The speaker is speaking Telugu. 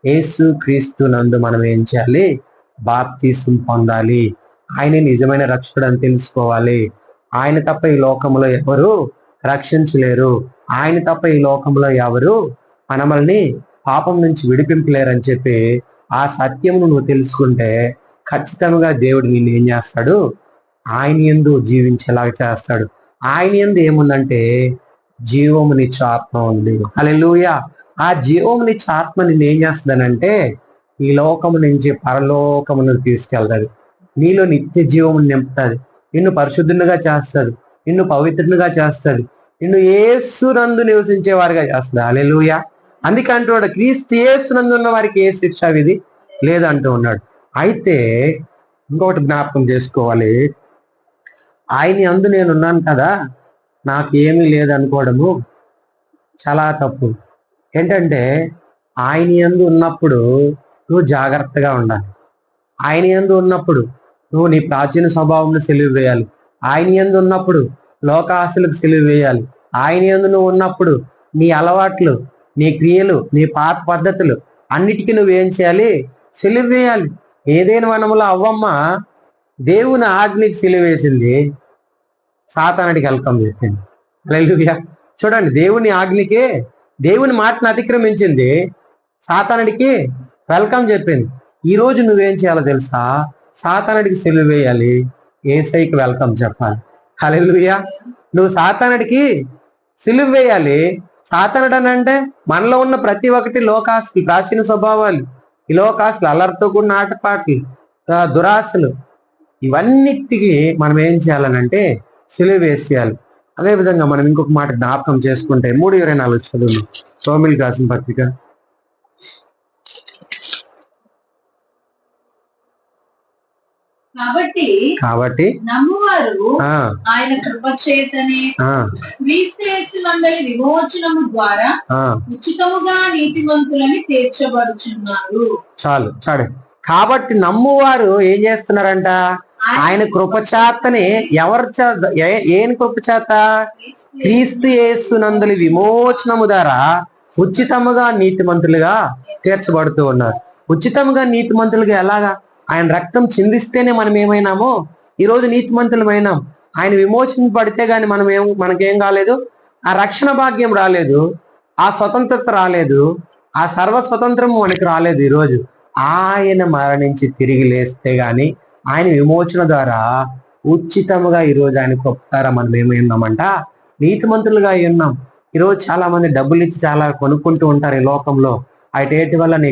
యేసు క్రీస్తు నందు మనం ఏం చేయాలి? బాప్తిసం పొందాలి. ఆయన నిజమైన రక్షకుడు అని తెలుసుకోవాలి. ఆయన తప్ప ఈ లోకంలో ఎవరు రక్షించలేరు. ఆయన తప్ప ఈ లోకంలో ఎవరు మనల్ని పాపం నుంచి విడిపించలేరని చెప్పి ఆ సత్యమును నువ్వు తెలుసుకుంటే ఖచ్చితంగా దేవుడు నిన్ను ఏం చేస్తాడు? ఆయన యందు జీవించేలాగా చేస్తాడు. ఆయన యందు ఏముందంటే జీవమునిచ్చు ఆత్మ ఉంది. హల్లెలూయా. ఆ జీవమునిచ్చు ఆత్మ నిన్ను ఏం చేస్తుందనంటే ఈ లోకము నుంచి పరలోకమును తీసుకెళ్తాడు. నీలో నిత్య జీవమును నింపుతాడు. నిన్ను పరిశుద్ధునిగా చేస్తాడు. నిన్ను పవిత్రునిగా చేస్తాడు. నిన్ను యేసునందు నివసించే వారిగా చేస్తాడు. హల్లెలూయా. అందుకే అంటున్నాడు, క్రీస్తు యేసునందు ఉన్న వారికి ఏ శిక్షా విధి లేదంటూ ఉన్నాడు. అయితే ఇంకొకటి జ్ఞాపకం చేసుకోవాలి. ఆయన యందు నేనున్నాను కదా, నాకు ఏమీ లేదనుకోవడము చాలా తప్పు. ఏంటంటే ఆయన యందు ఉన్నప్పుడు నువ్వు జాగ్రత్తగా ఉండాలి. ఆయన యందు ఉన్నప్పుడు నువ్వు నీ ప్రాచీన స్వభావం సెలువు వేయాలి. ఆయన యందు ఉన్నప్పుడు లోకాశలకు సెలువు వేయాలి. ఆయన యందు నువ్వు ఉన్నప్పుడు నీ అలవాట్లు, నీ క్రియలు, నీ పాత పద్ధతులు అన్నిటికీ నువ్వేం చేయాలి? సెలువు వేయాలి. ఏదైనా వనములో అవ్వమ్మ దేవుని ఆజ్ఞకి సెలువు వేసింది, సాతానుడికి వెల్కమ్ చెప్పింది. హల్లెలూయా. చూడండి, దేవుని ఆజ్ఞకి, దేవుని మాటను అతిక్రమించింది, సాతానుడికి వెల్కమ్ చెప్పింది. ఈ రోజు నువ్వేం చేయాలో తెలుసా? సాతానుడికి సెలువు వేయాలి, యేసయ్యకి వెల్కమ్ చెప్పాలి. హల్లెలూయా. నువ్వు సాతానుడికి సిలువ వేయాలి. సాతానుడు అని అంటే మనలో ఉన్న ప్రతి ఒక్కటి లోకాస్తులు, ప్రాచీన స్వభావాలు, ఈ లోకాస్తులు, అల్లరితో కూడిన ఆటపాటలు, దురాశలు, ఇవన్నిటికీ మనం ఏం చేయాలనంటే సిలువ వేసేయాలి. అదేవిధంగా మనం ఇంకొక మాట జ్ఞాపకం చేసుకుంటే 3:24 చదువు, రోమీయులకు రాసిన పత్రిక. కాబట్టి నమ్మువారు ఆయన కృపచేతనే క్రీస్తు యేసునందలి విమోచనము ద్వారా ఉచితముగా నీతిమంతులని తీర్చబడుచున్నారు. చాలు. కాబట్టి నమ్మువారు ఏం చేస్తున్నారంట? ఆయన కృపచేతనే. ఎవరి చేత? ఏం కృపచేత? క్రీస్తు యేసునందలి విమోచనము ద్వారా ఉచితముగా నీతిమంతులుగా తీర్చబడుతూ ఉన్నారు. ఉచితముగా నీతిమంతులుగా ఎలాగా? ఆయన రక్తం చిందిస్తేనే మనం ఏమైనామో ఈరోజు నీతిమంతులమైనాం. ఆయన విమోచన పడితే గాని మనకేం కాలేదు? ఆ రక్షణ భాగ్యం రాలేదు, ఆ స్వతంత్రత రాలేదు, ఆ సర్వ స్వతంత్రం మనకి రాలేదు. ఈరోజు ఆయన మరణించి తిరిగి లేస్తే గాని, ఆయన విమోచన ద్వారా ఉచితముగా ఈరోజు ఆయన గొప్పతారా మనం ఏమైనామంట? నీతిమంతులుగా ఉన్నాం. ఈరోజు చాలా మంది డబ్బులు ఇచ్చి చాలా కొనుక్కుంటూ ఉంటారు ఈ లోకంలో. అటేటి వల్ల నీకు